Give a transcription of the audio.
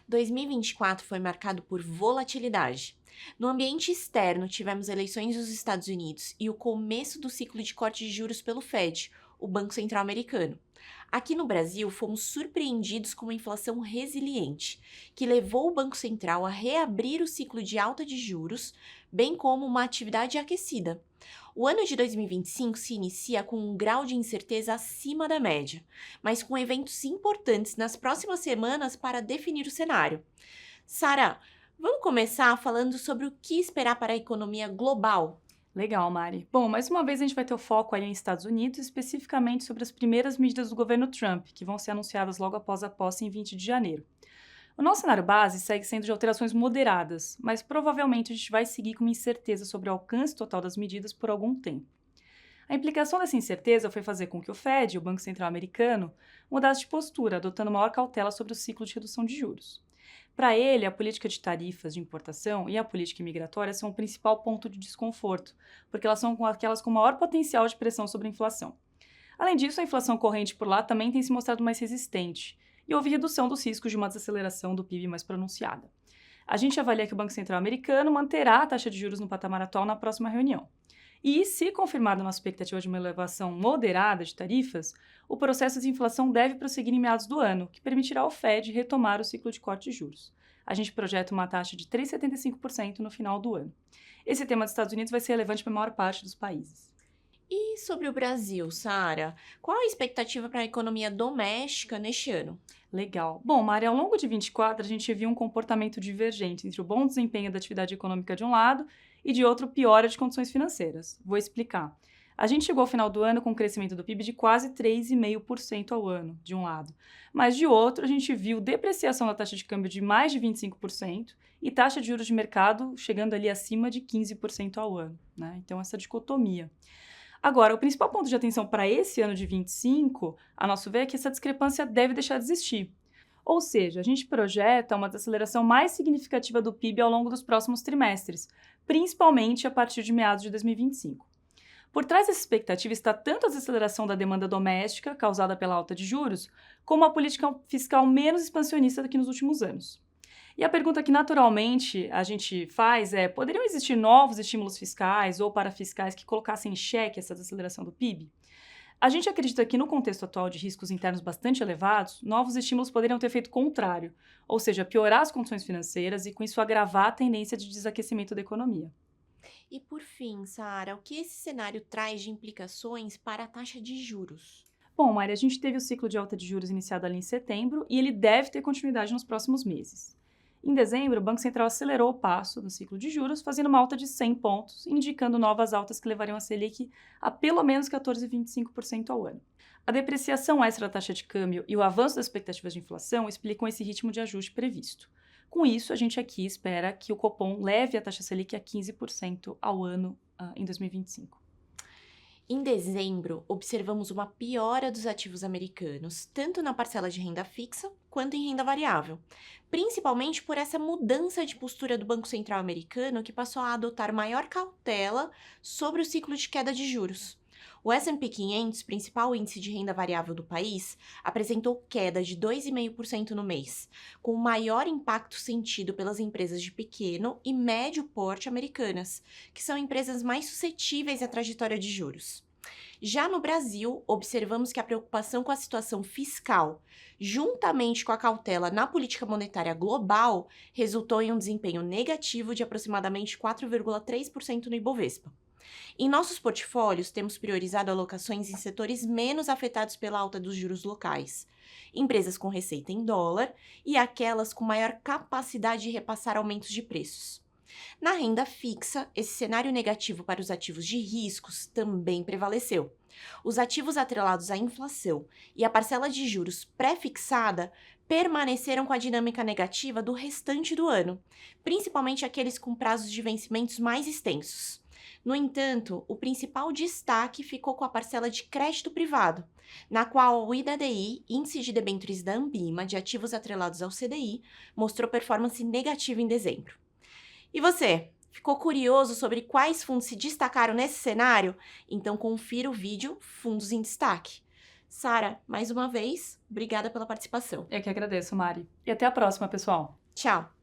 2024 foi marcado por volatilidade. No ambiente externo, tivemos eleições nos Estados Unidos e o começo do ciclo de corte de juros pelo Fed, o Banco Central Americano. Aqui no Brasil, fomos surpreendidos com uma inflação resiliente, que levou o Banco Central a reabrir o ciclo de alta de juros, bem como uma atividade aquecida. O ano de 2025 se inicia com um grau de incerteza acima da média, mas com eventos importantes nas próximas semanas para definir o cenário. Sara, vamos começar falando sobre o que esperar para a economia global? Legal, Mari. Bom, mais uma vez a gente vai ter o foco aí nos Estados Unidos, especificamente sobre as primeiras medidas do governo Trump, que vão ser anunciadas logo após a posse em 20 de janeiro. O nosso cenário base segue sendo de alterações moderadas, mas provavelmente a gente vai seguir com uma incerteza sobre o alcance total das medidas por algum tempo. A implicação dessa incerteza foi fazer com que o Fed, o Banco Central Americano, mudasse de postura, adotando maior cautela sobre o ciclo de redução de juros. Para ele, a política de tarifas de importação e a política imigratória são o principal ponto de desconforto, porque elas são aquelas com maior potencial de pressão sobre a inflação. Além disso, a inflação corrente por lá também tem se mostrado mais resistente, e houve redução dos riscos de uma desaceleração do PIB mais pronunciada. A gente avalia que o Banco Central Americano manterá a taxa de juros no patamar atual na próxima reunião. E, se confirmada uma expectativa de uma elevação moderada de tarifas, o processo de inflação deve prosseguir em meados do ano, que permitirá ao Fed retomar o ciclo de corte de juros. A gente projeta uma taxa de 3,75% no final do ano. Esse tema dos Estados Unidos vai ser relevante para a maior parte dos países. E sobre o Brasil, Sara? Qual a expectativa para a economia doméstica neste ano? Legal. Bom, Mari, ao longo de 24, a gente viu um comportamento divergente entre o bom desempenho da atividade econômica de um lado e de outro piora de condições financeiras. Vou explicar. A gente chegou ao final do ano com um crescimento do PIB de quase 3,5% ao ano, de um lado. Mas de outro, a gente viu depreciação da taxa de câmbio de mais de 25% e taxa de juros de mercado chegando ali acima de 15% ao ano, né? Então, essa dicotomia. Agora, o principal ponto de atenção para esse ano de 25, a nosso ver, é que essa discrepância deve deixar de existir. Ou seja, a gente projeta uma desaceleração mais significativa do PIB ao longo dos próximos trimestres, principalmente a partir de meados de 2025. Por trás dessa expectativa está tanto a desaceleração da demanda doméstica, causada pela alta de juros, como a política fiscal menos expansionista do que nos últimos anos. E a pergunta que naturalmente a gente faz é: poderiam existir novos estímulos fiscais ou parafiscais que colocassem em xeque essa desaceleração do PIB? A gente acredita que no contexto atual de riscos internos bastante elevados, novos estímulos poderiam ter efeito contrário, ou seja, piorar as condições financeiras e com isso agravar a tendência de desaquecimento da economia. E por fim, Sara, o que esse cenário traz de implicações para a taxa de juros? Bom, Mari, a gente teve o ciclo de alta de juros iniciado ali em setembro e ele deve ter continuidade nos próximos meses. Em dezembro, o Banco Central acelerou o passo do ciclo de juros, fazendo uma alta de 100 pontos, indicando novas altas que levariam a Selic a pelo menos 14,25% ao ano. A depreciação extra da taxa de câmbio e o avanço das expectativas de inflação explicam esse ritmo de ajuste previsto. Com isso, a gente aqui espera que o Copom leve a taxa Selic a 15% ao ano em 2025. Em dezembro, observamos uma piora dos ativos americanos, tanto na parcela de renda fixa quanto em renda variável, principalmente por essa mudança de postura do Banco Central americano que passou a adotar maior cautela sobre o ciclo de queda de juros. O S&P 500, principal índice de renda variável do país, apresentou queda de 2,5% no mês, com o maior impacto sentido pelas empresas de pequeno e médio porte americanas, que são empresas mais suscetíveis à trajetória de juros. Já no Brasil, observamos que a preocupação com a situação fiscal, juntamente com a cautela na política monetária global, resultou em um desempenho negativo de aproximadamente 4,3% no Ibovespa. Em nossos portfólios, temos priorizado alocações em setores menos afetados pela alta dos juros locais, empresas com receita em dólar e aquelas com maior capacidade de repassar aumentos de preços. Na renda fixa, esse cenário negativo para os ativos de riscos também prevaleceu. Os ativos atrelados à inflação e a parcela de juros pré-fixada permaneceram com a dinâmica negativa do restante do ano, principalmente aqueles com prazos de vencimentos mais extensos. No entanto, o principal destaque ficou com a parcela de crédito privado, na qual o IDDI, Índice de Debêntures da Ambima, de ativos atrelados ao CDI, mostrou performance negativa em dezembro. E você, ficou curioso sobre quais fundos se destacaram nesse cenário? Então confira o vídeo Fundos em Destaque. Sara, mais uma vez, obrigada pela participação. Eu que agradeço, Mari. E até a próxima, pessoal. Tchau!